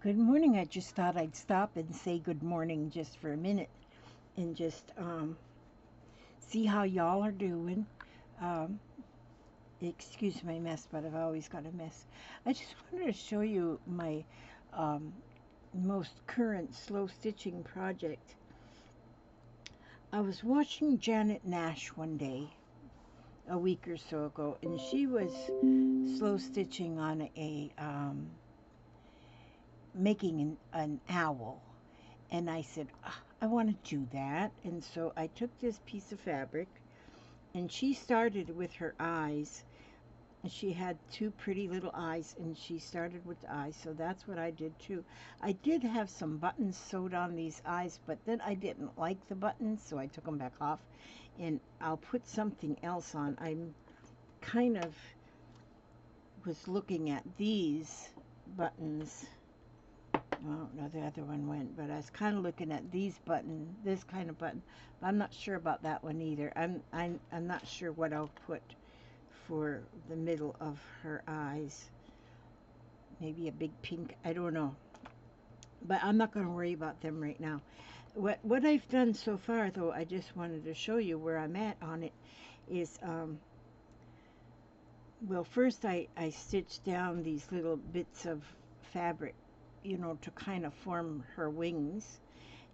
Good morning. I just thought I'd stop and say good morning just for a minute and just see how y'all are doing. Um, Excuse my mess, but I've always got a mess. I just wanted to show you my um, most current slow stitching project. I was watching Janet Nash one day, a week or so ago, and she was slow stitching on making an owl. And I said, "Ah, I want to do that." And so I took this piece of fabric, and she started with her eyes. She had two pretty little eyes, and she started with the eyes. So that's what I did too. I did have some buttons sewed on these eyes, but then I didn't like the buttons, so I took them back off. And I'll put something else on. I'm kind of was looking at these buttons. I don't know the other one went, but I was kind of looking at this kind of button, but I'm not sure about that one either. I'm not sure what I'll put for the middle of her eyes. Maybe a big pink, I don't know. But I'm not going to worry about them right now. What I've done so far, though, I just wanted to show you where I'm at on it, is, well, first I stitched down these little bits of fabric, to kind of form her wings.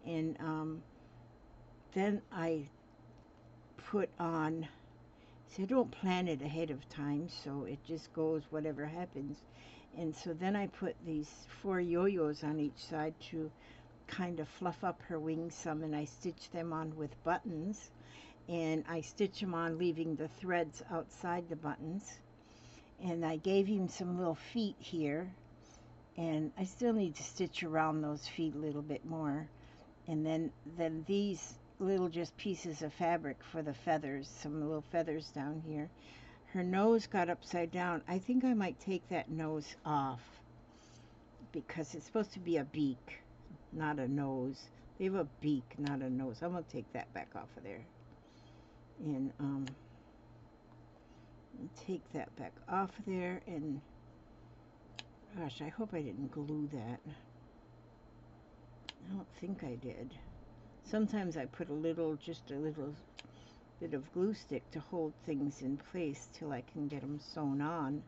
And then I put on, see, I don't plan it ahead of time, so it just goes whatever happens. And so then I put these 4 yo-yos on each side to kind of fluff up her wings some, and I stitch them on with buttons. And I stitch them on leaving the threads outside the buttons. And I gave him some little feet here, and I still need to stitch around those feet a little bit more. And then these little just pieces of fabric for the feathers, some little feathers down here. Her nose got upside down. I think I might take that nose off because it's supposed to be a beak, not a nose. They have a beak, not a nose. I'm going to take that back off of there. And take that back off of there. And gosh, I hope I didn't glue that. I don't think I did. Sometimes I put just a little bit of glue stick to hold things in place till I can get them sewn on.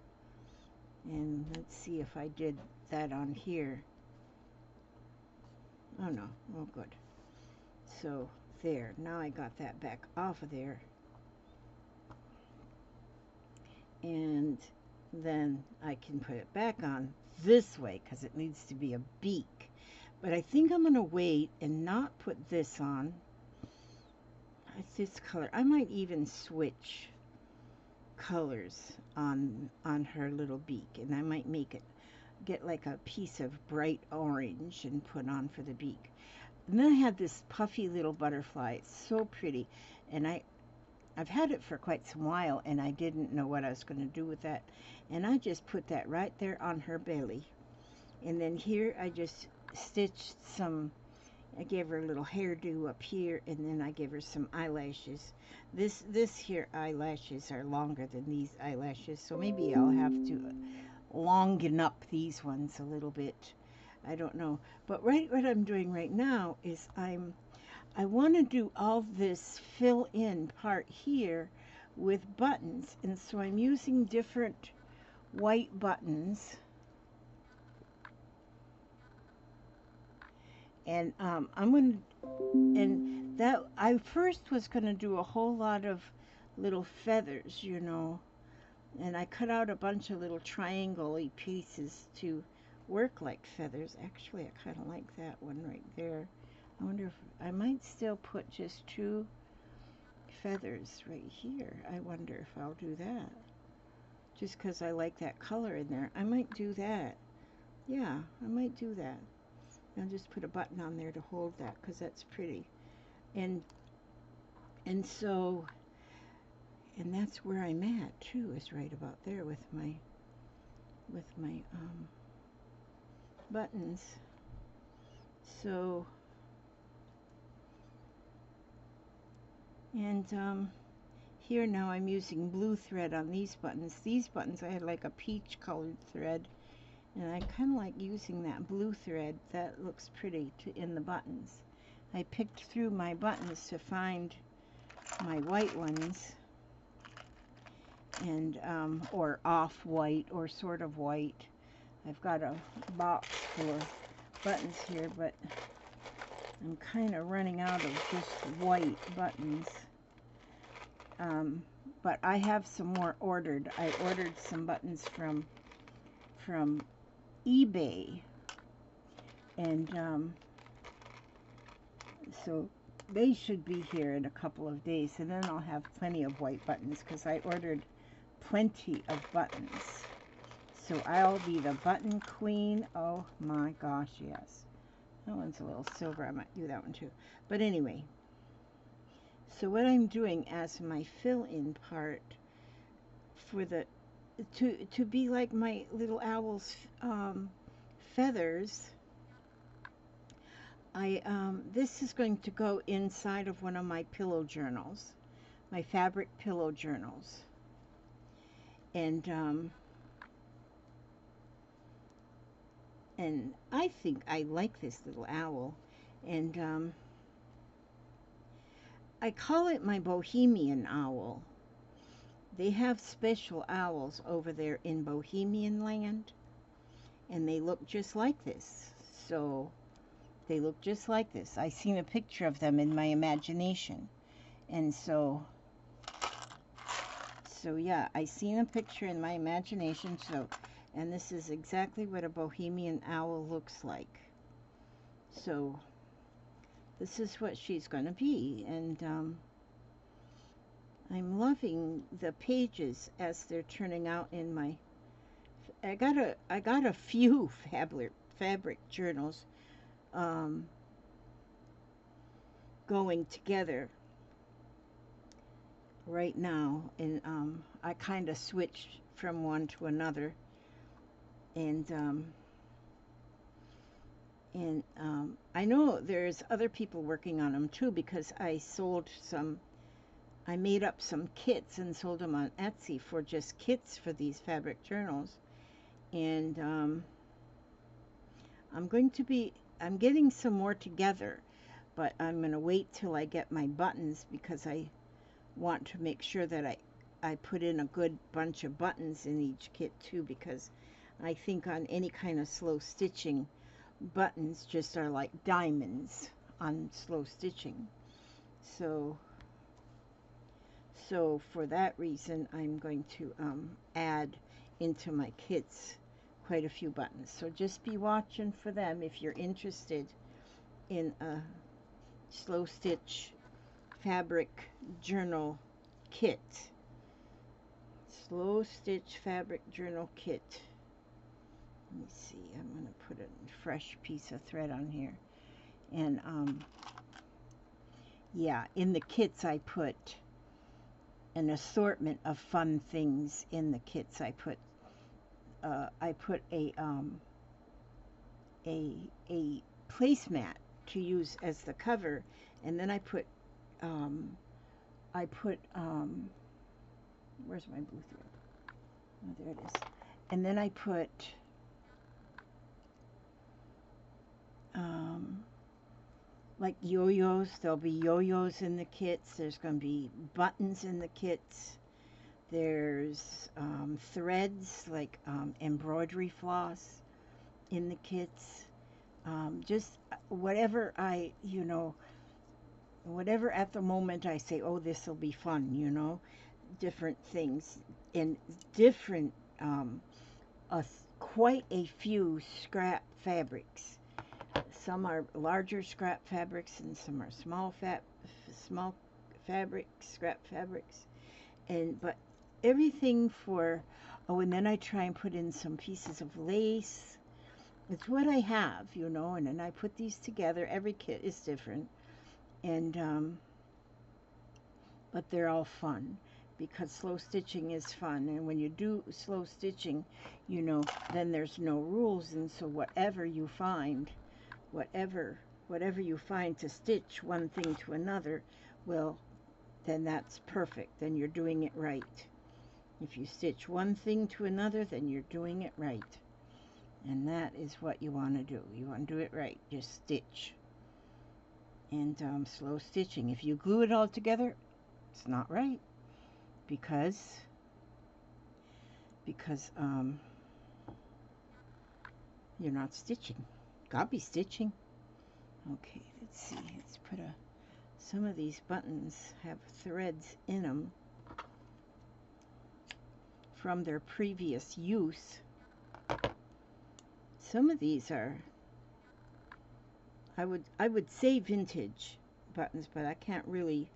And let's see if I did that on here. Oh no, oh good. So there, now I got that back off of there. And then I can put it back on this way because it needs to be a beak. But I think I'm going to wait and not put this on. It's this color. I might even switch colors on her little beak, and I might get like a piece of bright orange and put on for the beak. And then I had this puffy little butterfly. It's so pretty, and I've had it for quite some while, and I didn't know what I was going to do with that. And I just put that right there on her belly. And then here I just stitched I gave her a little hairdo up here, and then I gave her some eyelashes. This here eyelashes are longer than these eyelashes, so maybe I'll have to longen up these ones a little bit. I don't know. But what I'm doing right now is I want to do all this fill in part here with buttons, and so I'm using different white buttons. And I'm going to, and that, I first was going to do a whole lot of little feathers, and I cut out a bunch of little triangle-y pieces to work like feathers. Actually, I kind of like that one right there. I wonder if I might still put just 2 feathers right here. I wonder if I'll do that. Just because I like that color in there. I might do that. Yeah, I might do that. I'll just put a button on there to hold that because that's pretty. And so, and that's where I'm at too, is right about there with my buttons. So, and here now I'm using blue thread on these buttons. These buttons I had like a peach colored thread, And I kind of like using that blue thread. That looks pretty in the buttons. I picked through my buttons to find my white ones, and or off-white or sort of white. I've got a box full of buttons here, but I'm kind of running out of just white buttons. But I have some more ordered. I ordered some buttons from eBay, and so they should be here in a couple of days, and then I'll have plenty of white buttons because I ordered plenty of buttons. So I'll be the button queen. Oh my gosh, yes. That one's a little silver. I might do that one too. But anyway, so what I'm doing as my fill-in part for the to be like my little owl's feathers, this is going to go inside of one of my pillow journals, my fabric pillow journals, and I think I like this little owl, and I call it my Bohemian owl. They have special owls over there in Bohemian land, and they look just like this. So they look just like this. I seen a picture of them in my imagination, and so yeah, I seen a picture in my imagination. So, and this is exactly what a Bohemian owl looks like. So this is what she's going to be, and I'm loving the pages as they're turning out in my. I got a few fabric journals going together right now, and I kind of switched from one to another, and I know there's other people working on them too, because I made up some kits and sold them on Etsy for just kits for these fabric journals, and I'm getting some more together, but I'm going to wait till I get my buttons, because I want to make sure that I put in a good bunch of buttons in each kit too, because I think on any kind of slow stitching, buttons just are like diamonds on slow stitching. So for that reason, I'm going to add into my kits quite a few buttons. So just be watching for them if you're interested in a slow stitch fabric journal kit. Slow stitch fabric journal kit. Let me see, I'm going to put a fresh piece of thread on here. And yeah, in the kits I put an assortment of fun things in the kits. I put a placemat to use as the cover, and then I put where's my blue thread? Oh, there it is. And then I put like yo-yos. There'll be yo-yos in the kits. There's going to be buttons in the kits. There's threads, like embroidery floss in the kits. Just whatever whatever at the moment I say, oh, this will be fun, different things, and different, quite a few scrap fabrics. Some are larger scrap fabrics, and some are small fabrics, scrap fabrics, but everything for. Oh, and then I try and put in some pieces of lace. It's what I have, and then I put these together. Every kit is different, and but they're all fun, because slow stitching is fun. And when you do slow stitching, then there's no rules, and so whatever you find to stitch one thing to another, well, then that's perfect. Then you're doing it right. If you stitch one thing to another, then you're doing it right. And that is what you want to do. You want to do it right. Just stitch. And slow stitching. If you glue it all together, it's not right. Because you're not stitching. Gotta be stitching. Okay, let's see. Let's put some of these buttons have threads in them from their previous use. Some of these are, I would say vintage buttons, but I can't really,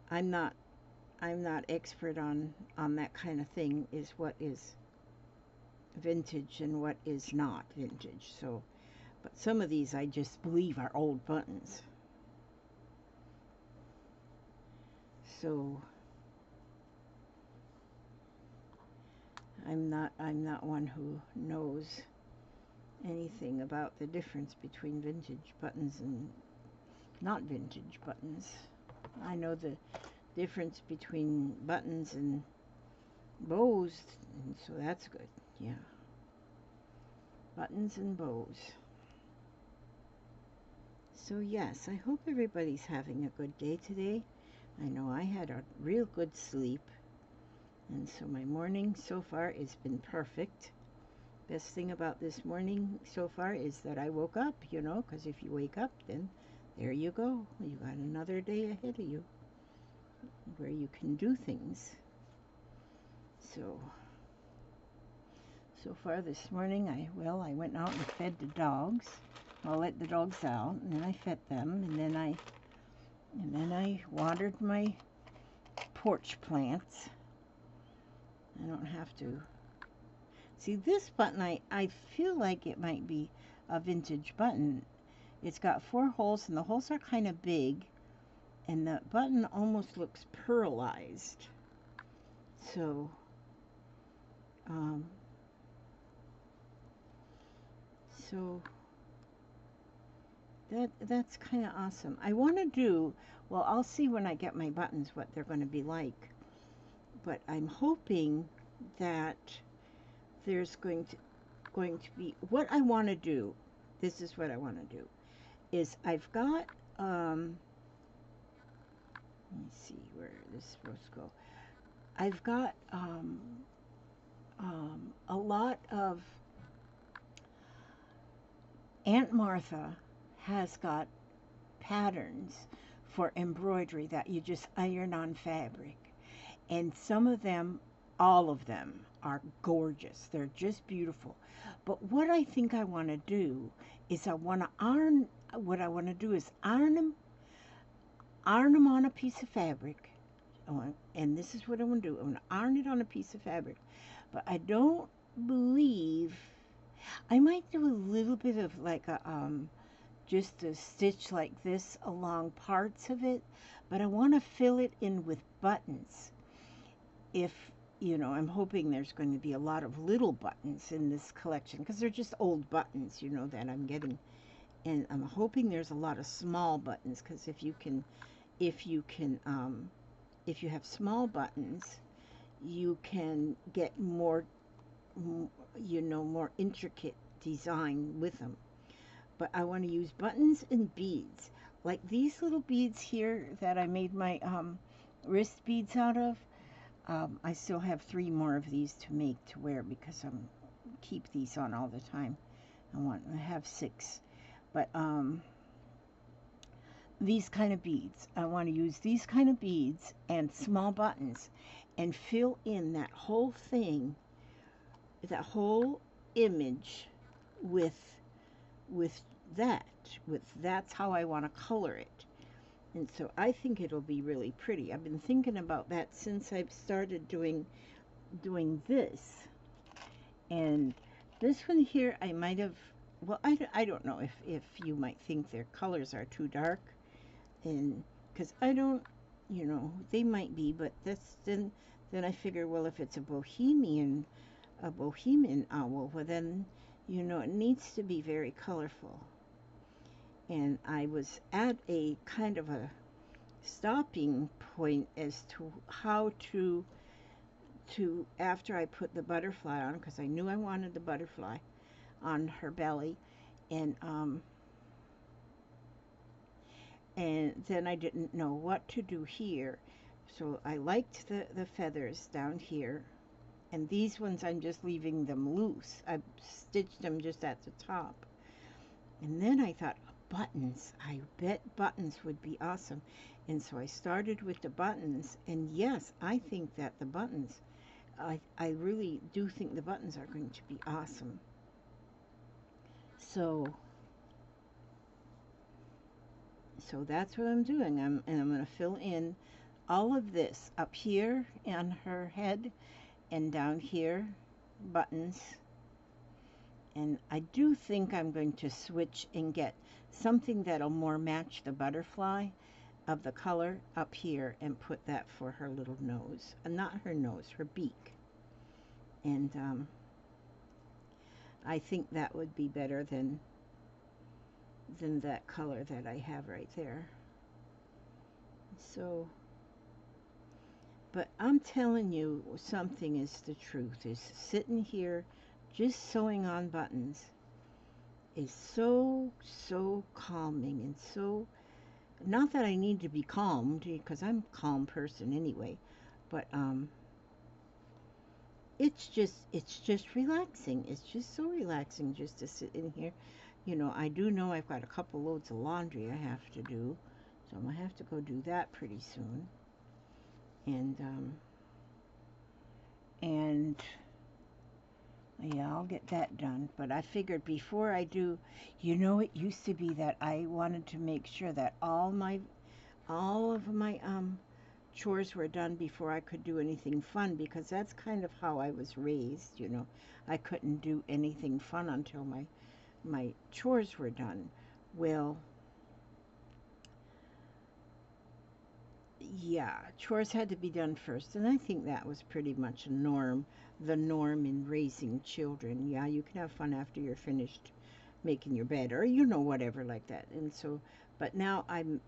I'm not expert on that kind of thing, is what is vintage and what is not vintage. So, but some of these I just believe are old buttons. So I'm not one who knows anything about the difference between vintage buttons and not vintage buttons. I know the difference between buttons and bows, and so that's good. Yeah, buttons and bows. So yes, I hope everybody's having a good day today. I know I had a real good sleep, and so my morning so far has been perfect. Best thing about this morning so far is that I woke up, you know, because if you wake up, then there you go. You got another day ahead of you where you can do things. So far this morning, I went out and fed the dogs. I let the dogs out, and then I fed them, and then I watered my porch plants. I don't have to. See, this button, I feel like it might be a vintage button. It's got 4 holes, and the holes are kind of big, and the button almost looks pearlized. So, that's kind of awesome. I want to do, well, I'll see when I get my buttons what they're going to be like. But I'm hoping that there's going to be, what I want to do, this is what I want to do, is I've got, let me see where this is supposed to go. I've got a lot of, Aunt Martha has got patterns for embroidery that you just iron on fabric. And some of them, all of them, are gorgeous. They're just beautiful. But what I think I want to do is iron them on a piece of fabric. And this is what I want to do. I want to iron it on a piece of fabric. But I don't believe, I might do a little bit of like a, just a stitch like this along parts of it. But I want to fill it in with buttons. If, you know, I'm hoping there's going to be a lot of little buttons in this collection, because they're just old buttons, you know, that I'm getting. And I'm hoping there's a lot of small buttons, because if you have small buttons, you can get more, you know, more intricate design with them. But I want to use buttons and beads, like these little beads here that I made my wrist beads out of. I still have 3 more of these to make to wear, because I'm keep these on all the time. I have 6, but these kind of beads. I want to use these kind of beads and small buttons, and fill in that whole thing, that whole image with that's how I want to color it. And so I think it'll be really pretty. I've been thinking about that since I've started doing this. And this one here, I might have, well, I don't know if you might think their colors are too dark, and because I don't, you know, they might be, but that's then I figure, well, if it's a bohemian owl, well then, you know, it needs to be very colorful. And I was at a kind of a stopping point as to how to after I put the butterfly on, because I knew I wanted the butterfly, on her belly, and then I didn't know what to do here. So I liked the feathers down here, and these ones I'm just leaving them loose. I stitched them just at the top. And then I thought, buttons. I bet buttons would be awesome. And so I started with the buttons, and yes, I think that the buttons, I really do think the buttons are going to be awesome. So that's what I'm doing. And I'm going to fill in all of this up here on her head, and down here, buttons. And I do think I'm going to switch and get something that'll more match the butterfly of the color up here, and put that for her little nose. Not her nose, her beak. And I think that would be better than that color that I have right there. So, but I'm telling you, something is the truth. Is sitting here just sewing on buttons is so calming, and so, not that I need to be calmed, because I'm a calm person anyway, but it's just relaxing. It's just so relaxing just to sit in here. You know, I do know I've got a couple loads of laundry I have to do, so I'm gonna have to go do that pretty soon. And yeah, I'll get that done. But I figured before I do, you know, it used to be that I wanted to make sure that all of my chores were done before I could do anything fun, because that's kind of how I was raised, you know. I couldn't do anything fun until my chores were done. Well, yeah, chores had to be done first, and I think that was pretty much the norm in raising children. Yeah, you can have fun after you're finished making your bed, or you know, whatever like that. And so, but now I'm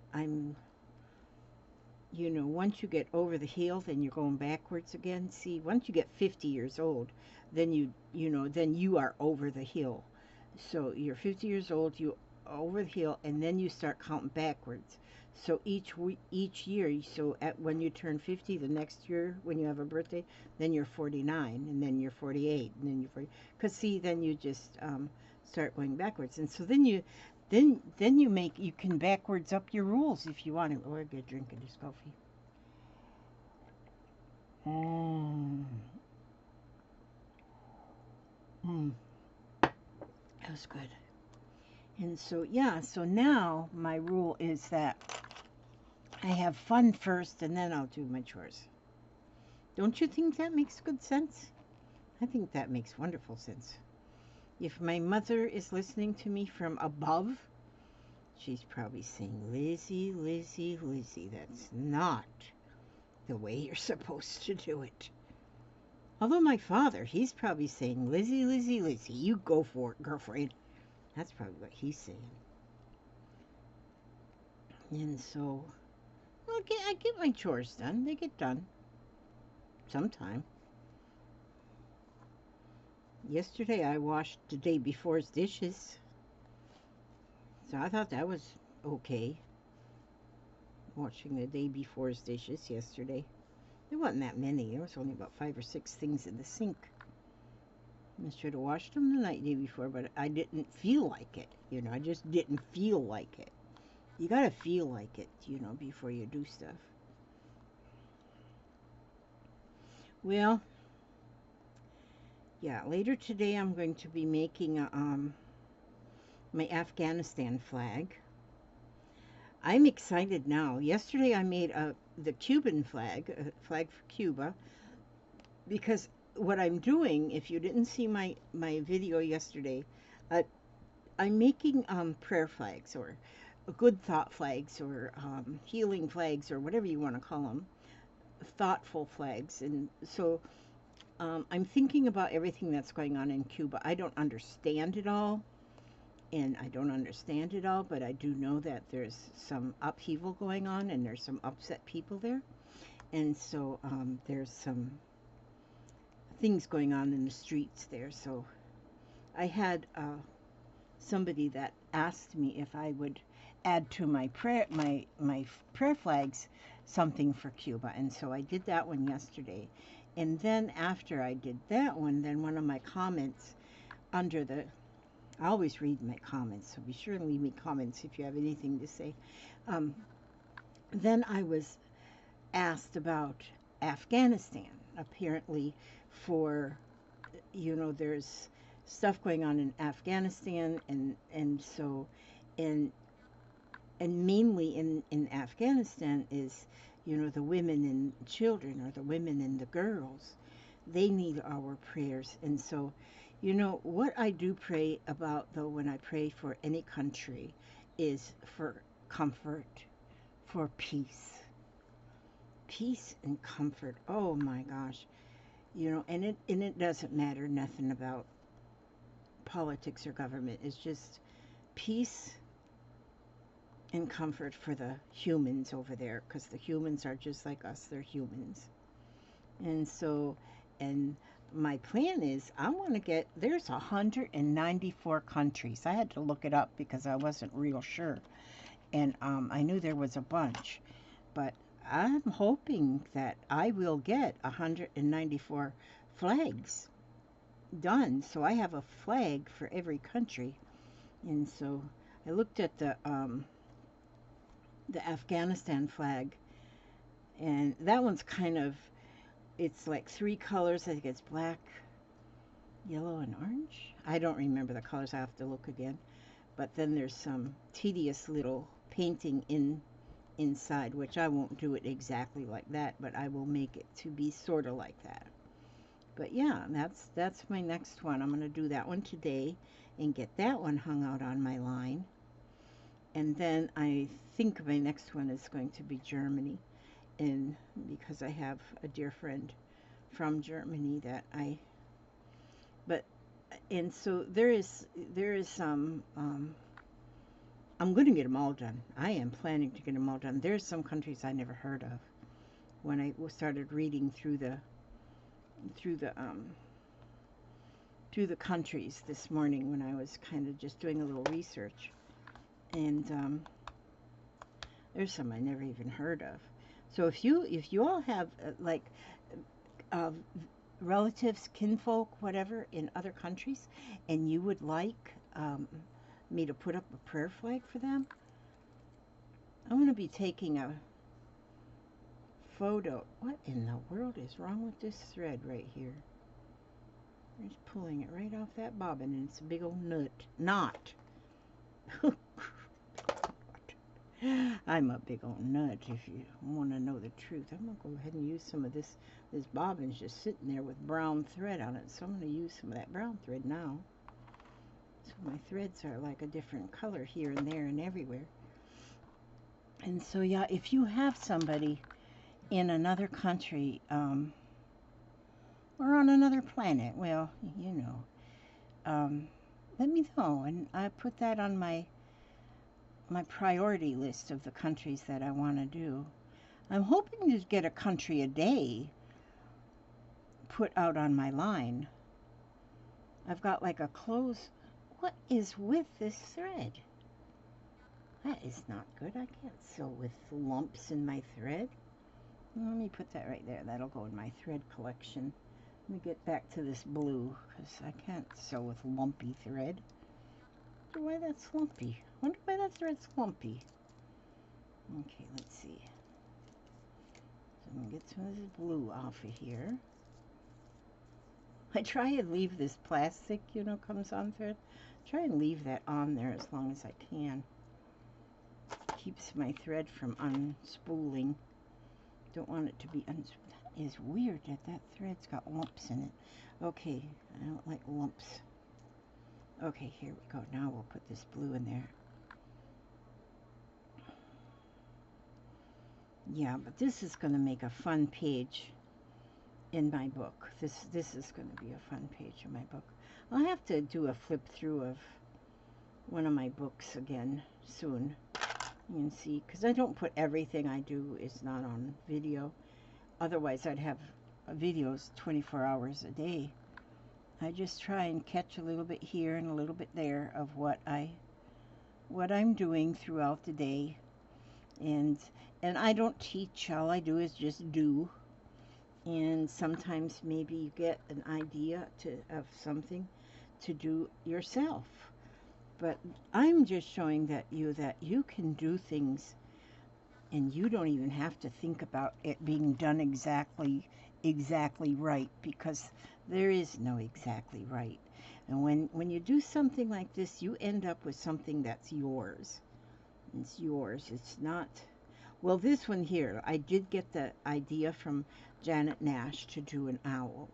you know, once you get over the hill, then you're going backwards again. See, once you get 50 years old, then you know, then you are over the hill. So you're 50 years old, you over the hill, and then you start counting backwards. So each year, so when you turn 50, the next year when you have a birthday, then you're 49, and then you're 48, and then you're 40. Because see, then you just start going backwards, and so then you can backwards up your rules if you want to. Or get a drink of this coffee. That was good. And so, yeah, so now my rule is that I have fun first, and then I'll do my chores. Don't you think that makes good sense? I think that makes wonderful sense. If my mother is listening to me from above, she's probably saying, Lizzie, Lizzie, Lizzie, that's not the way you're supposed to do it. Although my father, he's probably saying, Lizzie, Lizzie, Lizzie, you go for it, girlfriend. That's probably what he's saying. And so, well, I get my chores done. They get done sometime. Yesterday I washed the day before's dishes, so I thought that was okay. Washing the day before's dishes yesterday. There wasn't that many. There was only about 5 or 6 things in the sink. I should have washed them the night day before, but I didn't feel like it. You know, I just didn't feel like it. You gotta feel like it, you know, before you do stuff. Well, yeah, later today I'm going to be making my Afghanistan flag. I'm excited now. Yesterday I made the Cuban flag, a flag for Cuba, because what I'm doing, if you didn't see my video yesterday, I'm making prayer flags, or good thought flags, or healing flags, or whatever you want to call them, thoughtful flags. And so I'm thinking about everything that's going on in Cuba. I don't understand it all, but I do know that there's some upheaval going on, and there's some upset people there. And so there's some things going on in the streets there. So I had somebody that asked me if I would add to my prayer flags something for Cuba, and so I did that one yesterday. And then after I did that one, then one of my comments under the I always read my comments, so be sure to leave me comments if you have anything to say. Um, then I was asked about Afghanistan. Apparently, for there's stuff going on in Afghanistan, and so and and mainly in Afghanistan is the women and children, or the women and the girls. They need our prayers, and so what I do pray about, though, when I pray for any country is for comfort, for peace and comfort. Oh my gosh. And it doesn't matter nothing about politics or government. It's just peace and comfort for the humans over there, because the humans are just like us. They're humans. And so, and my plan is I want to there's 194 countries. I had to look it up because I wasn't real sure. And I knew there was a bunch. But I'm hoping that I will get 194 flags done. So I have a flag for every country. And so I looked at the Afghanistan flag, and that one's it's like three colors. I think it's black, yellow, and orange. I don't remember the colors. I have to look again. But then there's some tedious little painting inside, which I won't do it exactly like that, but I will make it to be sort of like that. But yeah, that's my next one. I'm going to do that one today and get that one hung out on my line. And then I think my next one is going to be Germany, and because I have a dear friend from Germany and so there is some I'm going to get them all done. I am planning to get them all done. There's some countries I never heard of when I started reading through the countries this morning, when I was kind of just doing a little research. And there's some I never even heard of. So if you all have uh, relatives, kinfolk, whatever, in other countries, and you would like me to put up a prayer flag for them, I'm going to be taking a photo. What in the world is wrong with this thread right here? I'm just pulling it right off that bobbin, and it's a big old knot. I'm a big old nut, if you want to know the truth. I'm going to go ahead and use some of this. This bobbin's just sitting there with brown thread on it, so I'm going to use some of that brown thread now. So my threads are like a different color here and there and everywhere. And so, yeah, if you have somebody in another country, or on another planet, well, let me know, and I put that on my priority list of the countries that I want to do. I'm hoping to get a country a day put out on my line. I've got like a close. What is with this thread? That is not good. I can't sew with lumps in my thread. Let me put that right there. That'll go in my thread collection. Let me get back to this blue, because I can't sew with lumpy thread. I wonder why that's lumpy. I wonder why that thread's lumpy. Okay, let's see. So I'm going to get some of this blue off of here. I try and leave this plastic, comes on thread. Try and leave that on there as long as I can. Keeps my thread from unspooling. Don't want it to be unspooled. That is weird that thread's got lumps in it. Okay, I don't like lumps. Okay, here we go. Now we'll put this blue in there. Yeah, but this is going to make a fun page in my book. This is going to be a fun page in my book. I'll have to do a flip through of one of my books again soon. You can see, because I don't put everything I do is not on video. Otherwise, I'd have videos 24 hours a day. I just try and catch a little bit here and a little bit there of what I'm doing throughout the day. And I don't teach. All I do is just do. And sometimes maybe you get an idea of something to do yourself. But I'm just showing that you can do things, and you don't even have to think about it being done exactly right, because there is no exactly right. And when you do something like this, you end up with something that's yours. It's yours. It's not. Well, this one here, I did get the idea from Janet Nash to do an owl.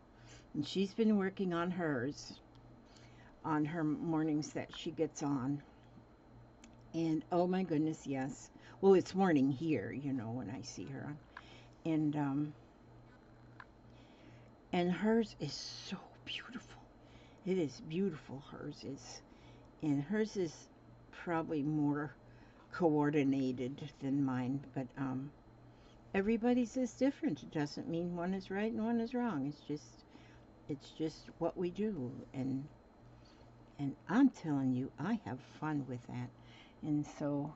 And she's been working on hers, on her mornings that she gets on. And oh my goodness, yes. Well, it's morning here, when I see her on. And hers is so beautiful. It is beautiful, hers is. And hers is probably more coordinated than mine, but everybody's is different. It doesn't mean one is right and one is wrong. It's just what we do, and I'm telling you, I have fun with that. And so,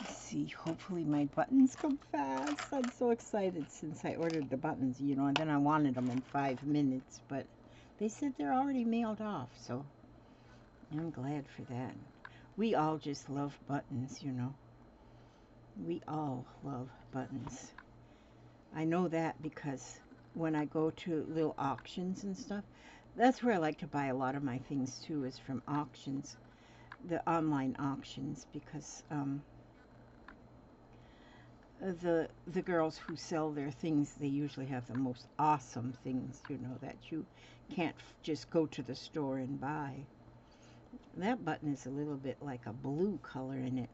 let's see, hopefully my buttons come fast. I'm so excited since I ordered the buttons, and then I wanted them in 5 minutes, but they said they're already mailed off, so I'm glad for that. We all just love buttons, We all love buttons. I know that because when I go to little auctions and stuff, that's where I like to buy a lot of my things too, is from auctions, the online auctions, because the girls who sell their things, they usually have the most awesome things, that you can't just go to the store and buy. That button is a little bit like a blue color in it.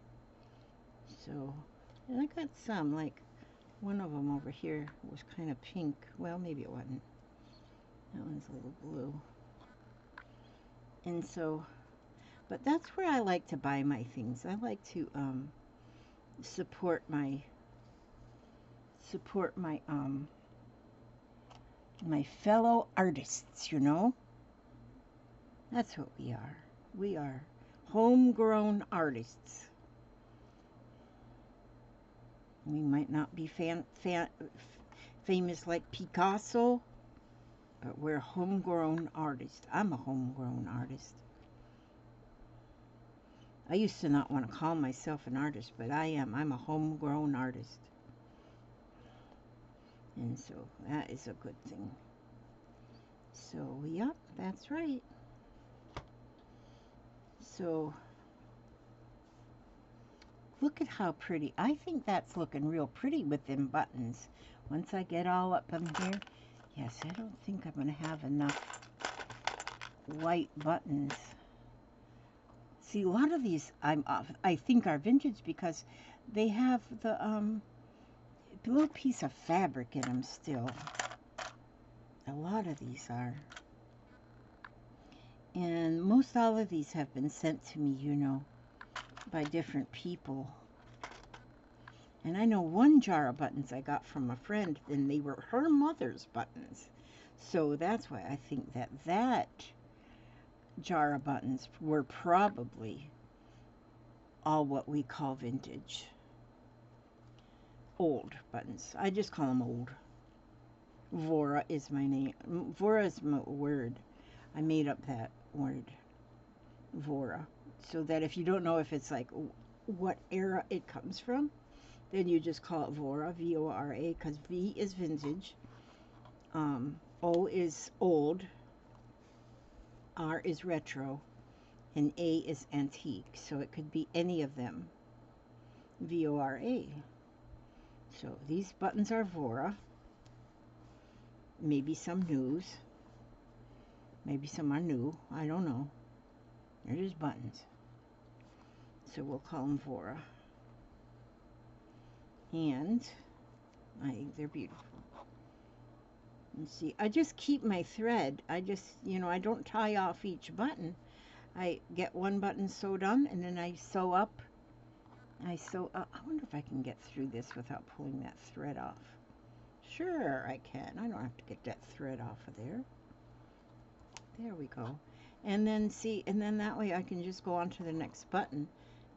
So, and I got some, like one of them over here was kind of pink. Well, maybe it wasn't. That one's a little blue. And so, but that's where I like to buy my things. I like to support my my fellow artists, That's what we are. We are homegrown artists. We might not be famous like Picasso, but we're homegrown artists. I'm a homegrown artist. I used to not want to call myself an artist, but I am. I'm a homegrown artist. And so that is a good thing. So, yep, that's right. So, look at how pretty. I think that's looking real pretty with them buttons. Once I get all up in here, yes, I don't think I'm going to have enough white buttons. See, a lot of these I think are vintage because they have the little piece of fabric in them still. A lot of these are. And most all of these have been sent to me, by different people. And I know one jar of buttons I got from a friend, and they were her mother's buttons. So that's why I think that jar of buttons were probably all what we call vintage. Old buttons. I just call them old. Vora is my name. Vora is my word. I made up that word. Vora. So that if you don't know if it's like what era it comes from, then you just call it Vora, V-O-R-A, because V is vintage, O is old, R is retro, and A is antique. So it could be any of them. V-O-R-A. So these buttons are Vora. Maybe some news. Maybe some are new. I don't know. They're just buttons. So we'll call them Vora. And I think they're beautiful. And see, I just keep my thread. I just, I don't tie off each button. I get one button sewed on, and then I sew up. I wonder if I can get through this without pulling that thread off. Sure, I can. I don't have to get that thread off of there. There we go. And then see, and then that way I can just go on to the next button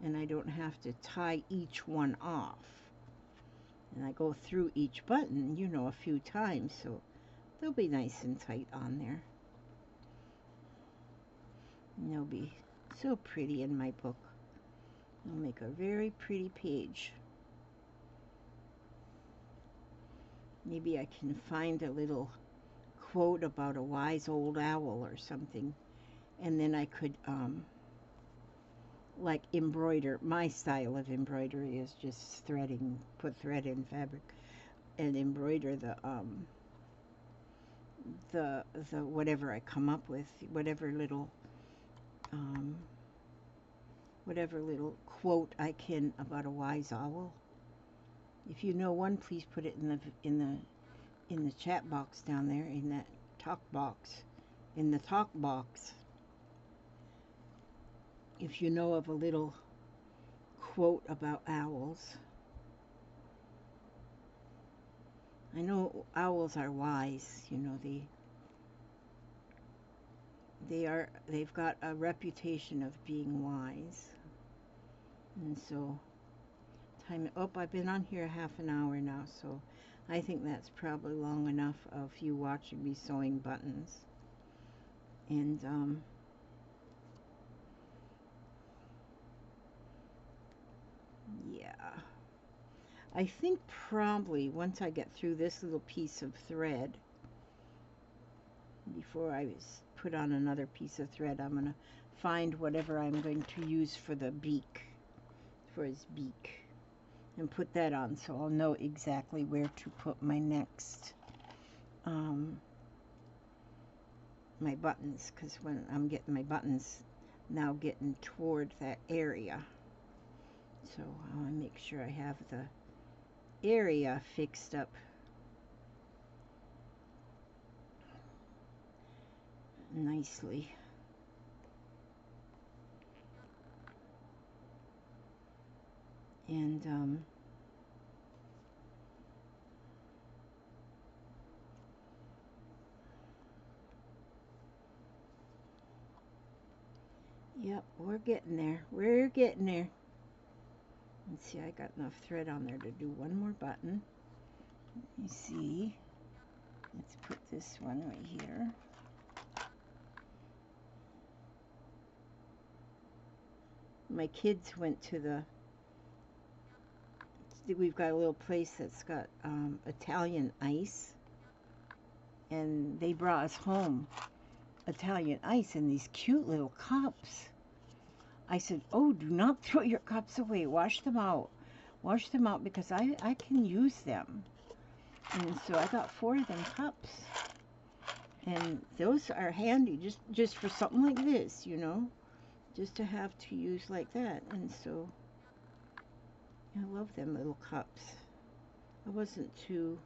and I don't have to tie each one off. And I go through each button, you know, a few times, so they'll be nice and tight on there. And they'll be so pretty in my book. They'll make a very pretty page. Maybe I can find a little quote about a wise old owl or something, and then I could like embroider. My style of embroidery is just threading, put thread in fabric and embroider the whatever I come up with, whatever little quote I can about a wise owl. If you know one, please put it in the chat box down there, in that talk box, in the talk box. If you know of a little quote about owls. I know owls are wise, you know, they've got a reputation of being wise. And so I've been on here half an hour now, so I think that's probably long enough of you watching me sewing buttons. And yeah, I think probably once I get through this little piece of thread, before I put on another piece of thread, I'm going to find whatever I'm going to use for the beak, for his beak, and put that on so I'll know exactly where to put my next my buttons, because when I'm getting my buttons now getting toward that area, so I want to make sure I have the area fixed up nicely. And yep, we're getting there. We're getting there. Let's see, I got enough thread on there to do one more button. Let me see. Let's put this one right here. My kids went to we've got a little place that's got Italian ice, and they brought us home Italian ice in these cute little cups. I said, oh, do not throw your cups away. Wash them out. Wash them out, because I can use them. And so I got 4 of them cups. And those are handy just for something like this, you know. Just to have to use like that. And so I love them little cups. I wasn't too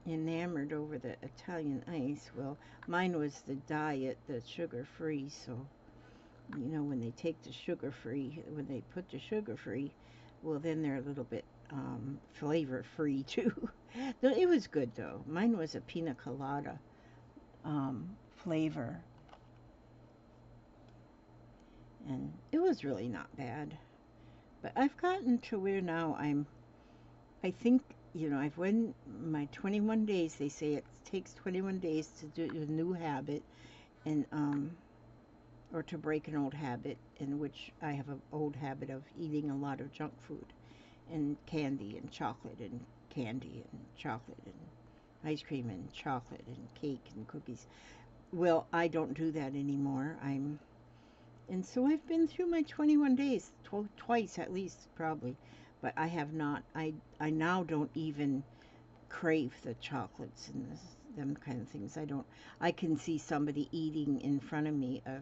enamored over the Italian ice. Well, mine was the diet, the sugar-free, so you know, when they take the sugar-free, when they put the sugar-free, well, then they're a little bit flavor-free too. It was good though. Mine was a pina colada flavor, and it was really not bad. But I've gotten to where now I think, you know, I've went my 21 days. They say it takes 21 days to do a new habit, and or to break an old habit, in which I have an old habit of eating a lot of junk food and candy and chocolate and candy and chocolate and ice cream and chocolate and cake and cookies. Well, I don't do that anymore. And so I've been through my 21 days twice at least, probably, but I have not. I now don't even crave the chocolates and them kind of things. I can see somebody eating in front of me a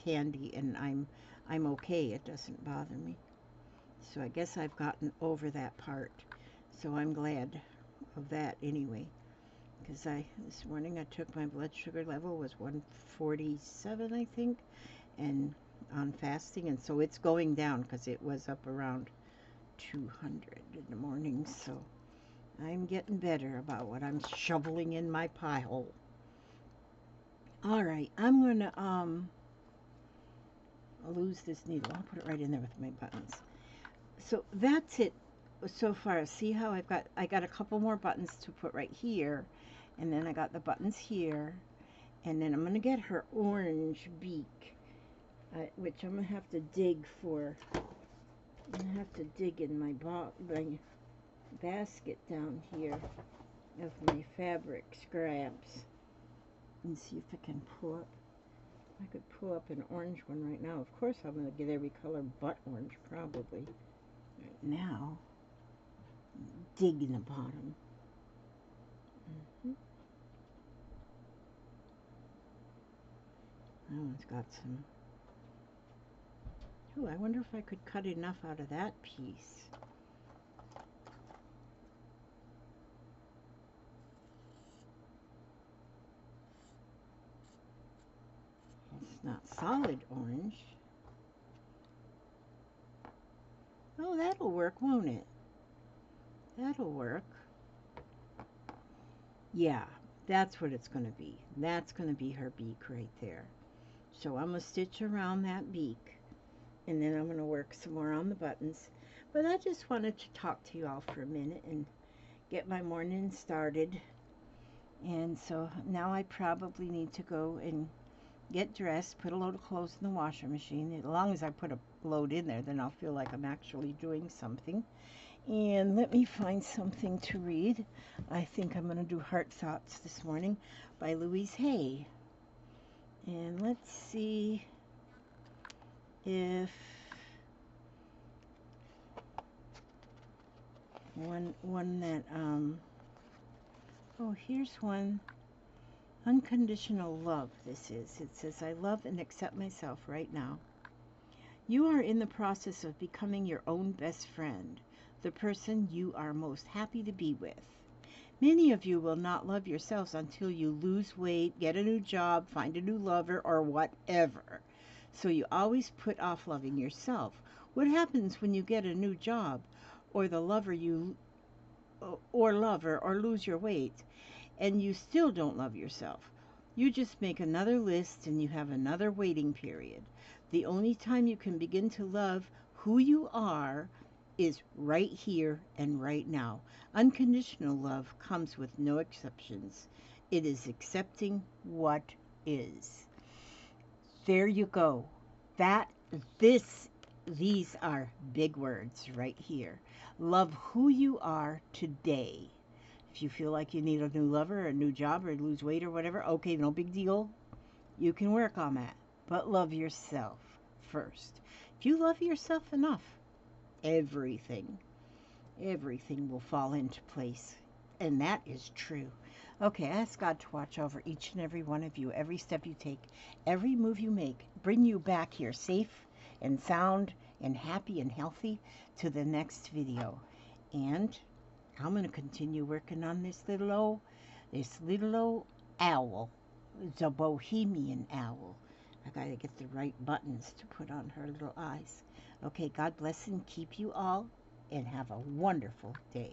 candy, and I'm okay. It doesn't bother me. So I guess I've gotten over that part. So I'm glad of that anyway. Because this morning I took, my blood sugar level was 147, I think, and on fasting, and so it's going down because it was up around 200 in the morning. So I'm getting better about what I'm shoveling in my pie hole. All right, I'm gonna lose this needle. I'll put it right in there with my buttons. So that's it so far. See how I got a couple more buttons to put right here, and then I got the buttons here, and then I'm gonna get her orange beak, which I'm gonna have to dig for. I'm gonna have to dig in my basket down here of my fabric scraps and see if I can pull up. I could pull up an orange one right now. Of course I'm going to get every color but orange probably. Right now, dig in the bottom. That one's got some... Oh, I wonder if I could cut enough out of that piece. It's not solid orange. Oh, that'll work, won't it? That'll work. Yeah, that's what it's going to be. That's going to be her beak right there. So I'm going to stitch around that beak, and then I'm going to work some more on the buttons. But I just wanted to talk to you all for a minute and get my morning started. And so now I probably need to go and get dressed, put a load of clothes in the washer machine. As long as I put a load in there, then I'll feel like I'm actually doing something. And let me find something to read. I think I'm going to do Heart Thoughts this morning by Louise Hay. And let's see if one that, oh, here's one. Unconditional love, this is. It says, I love and accept myself right now. You are in the process of becoming your own best friend, the person you are most happy to be with. Many of you will not love yourselves until you lose weight, get a new job, find a new lover, or whatever. So you always put off loving yourself. What happens when you get a new job, or the lover or lose your weight, and you still don't love yourself? You just make another list and you have another waiting period. The only time you can begin to love who you are is right here and right now. Unconditional love comes with no exceptions. It is accepting what is. There you go. These are big words right here. Love who you are today. If you feel like you need a new lover, or a new job, or lose weight or whatever, okay, no big deal. You can work on that. But love yourself first. If you love yourself enough, everything will fall into place. And that is true. Okay, ask God to watch over each and every one of you, every step you take, every move you make, bring you back here safe and sound and happy and healthy to the next video. And I'm going to continue working on this little old owl. It's a bohemian owl. I got to get the right buttons to put on her little eyes. Okay, God bless and keep you all, and have a wonderful day.